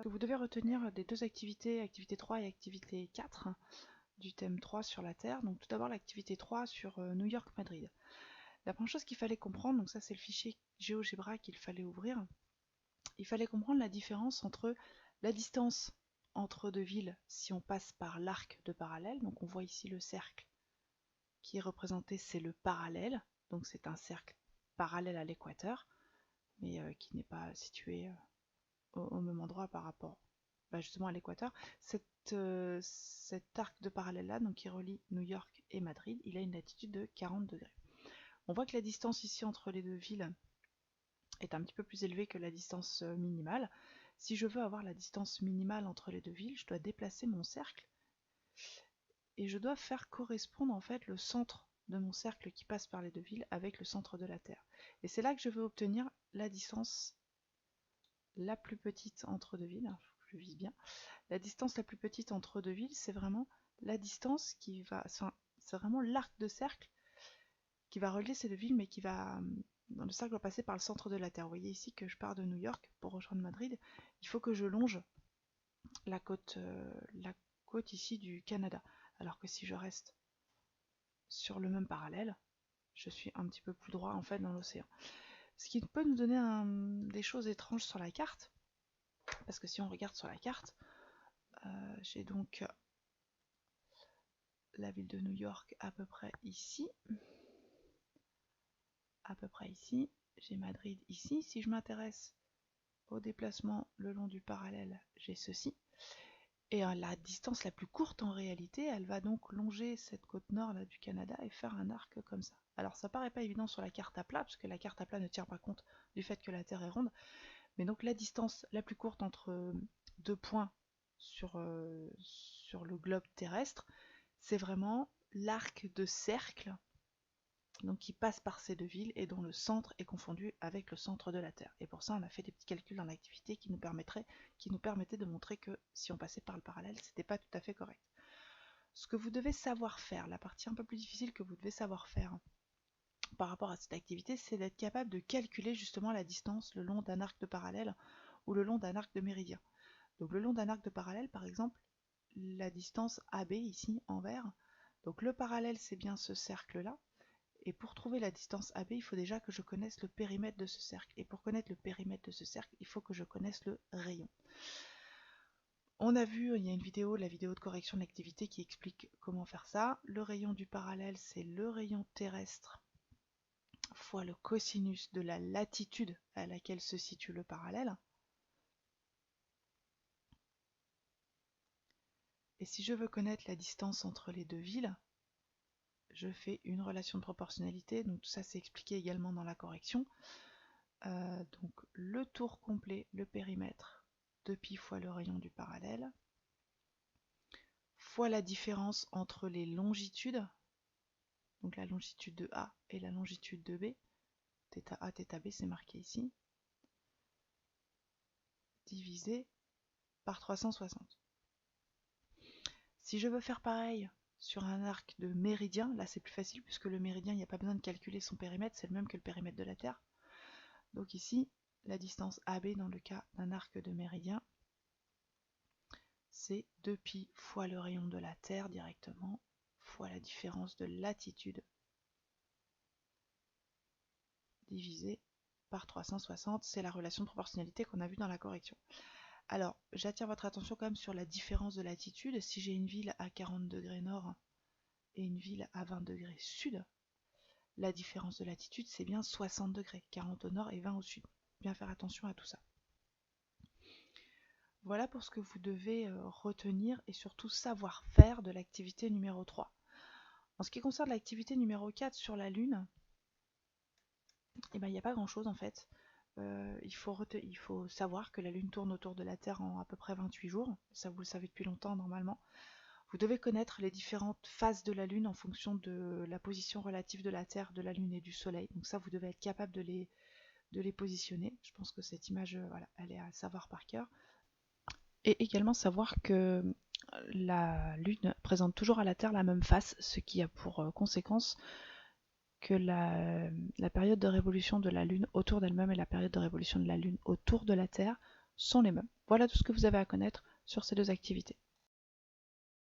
que vous devez retenir des deux activités, activité 3 et activité 4 du thème 3 sur la Terre. Donc tout d'abord l'activité 3 sur New York-Madrid. La première chose qu'il fallait comprendre, donc ça c'est le fichier GeoGebra qu'il fallait ouvrir, il fallait comprendre la différence entre la distance entre deux villes si on passe par l'arc de parallèle. Donc on voit ici le cercle qui est représenté, c'est le parallèle, donc c'est un cercle parallèle à l'équateur, mais qui n'est pas situé au même endroit par rapport justement à l'équateur. Cet arc de parallèle là, donc qui relie New York et Madrid, il a une latitude de 40 degrés. On voit que la distance ici entre les deux villes est un petit peu plus élevée que la distance minimale. Si je veux avoir la distance minimale entre les deux villes, je dois déplacer mon cercle et je dois faire correspondre en fait le centre de mon cercle qui passe par les deux villes avec le centre de la Terre. Et c'est là que je vais obtenir la distance la plus petite entre deux villes. Je vise bien. La distance la plus petite entre deux villes, c'est vraiment la distance qui va... C'est vraiment l'arc de cercle qui va relier ces deux villes, mais qui va... Le cercle va passer par le centre de la Terre. Vous voyez ici que je pars de New York pour rejoindre Madrid. Il faut que je longe la côte ici du Canada. Alors que si je reste sur le même parallèle, je suis un petit peu plus droit en fait dans l'océan. Ce qui peut nous donner des choses étranges sur la carte, parce que si on regarde sur la carte, j'ai donc la ville de New York à peu près ici. J'ai Madrid ici. Si je m'intéresse au déplacement le long du parallèle, j'ai ceci. Et la distance la plus courte en réalité, elle va donc longer cette côte nord là, du Canada et faire un arc comme ça. Alors ça paraît pas évident sur la carte à plat, parce que la carte à plat ne tient pas compte du fait que la Terre est ronde. Mais donc la distance la plus courte entre deux points sur le globe terrestre, c'est vraiment l'arc de cercle donc qui passe par ces deux villes et dont le centre est confondu avec le centre de la Terre. Et pour ça, on a fait des petits calculs dans l'activité qui nous permettaient de montrer que si on passait par le parallèle, c'était pas tout à fait correct. Ce que vous devez savoir faire, la partie un peu plus difficile que vous devez savoir faire par rapport à cette activité, c'est d'être capable de calculer justement la distance le long d'un arc de parallèle ou le long d'un arc de méridien. Donc le long d'un arc de parallèle, par exemple, la distance AB ici en vert, donc le parallèle c'est bien ce cercle-là, et pour trouver la distance AB, il faut déjà que je connaisse le périmètre de ce cercle. Et pour connaître le périmètre de ce cercle, il faut que je connaisse le rayon. On a vu, il y a une vidéo, la vidéo de correction de l'activité qui explique comment faire ça. Le rayon du parallèle, c'est le rayon terrestre fois le cosinus de la latitude à laquelle se situe le parallèle. Et si je veux connaître la distance entre les deux villes, je fais une relation de proportionnalité, donc tout ça c'est expliqué également dans la correction. Donc le tour complet, le périmètre, de pi fois le rayon du parallèle, fois la différence entre les longitudes, donc la longitude de A et la longitude de B, θ A, θ B c'est marqué ici, divisé par 360. Si je veux faire pareil sur un arc de méridien, là c'est plus facile puisque le méridien, il n'y a pas besoin de calculer son périmètre, c'est le même que le périmètre de la Terre. Donc ici, la distance AB dans le cas d'un arc de méridien, c'est 2π fois le rayon de la Terre directement, fois la différence de latitude, divisé par 360. C'est la relation de proportionnalité qu'on a vue dans la correction. Alors, j'attire votre attention quand même sur la différence de latitude. Si j'ai une ville à 40 degrés nord et une ville à 20 degrés sud, la différence de latitude, c'est bien 60 degrés, 40 au nord et 20 au sud. Bien faire attention à tout ça. Voilà pour ce que vous devez retenir et surtout savoir faire de l'activité numéro 3. En ce qui concerne l'activité numéro 4 sur la Lune, il n'y a pas grand chose en fait. Il faut savoir que la Lune tourne autour de la Terre en à peu près 28 jours. Ça vous le savez depuis longtemps normalement. Vous devez connaître les différentes phases de la Lune en fonction de la position relative de la Terre, de la Lune et du Soleil. Donc ça, vous devez être capable de les positionner. Je pense que cette image, voilà, elle est à savoir par cœur. Et également savoir que la Lune présente toujours à la Terre la même face, ce qui a pour conséquence que la période de révolution de la Lune autour d'elle-même et la période de révolution de la Lune autour de la Terre sont les mêmes. Voilà tout ce que vous avez à connaître sur ces deux activités.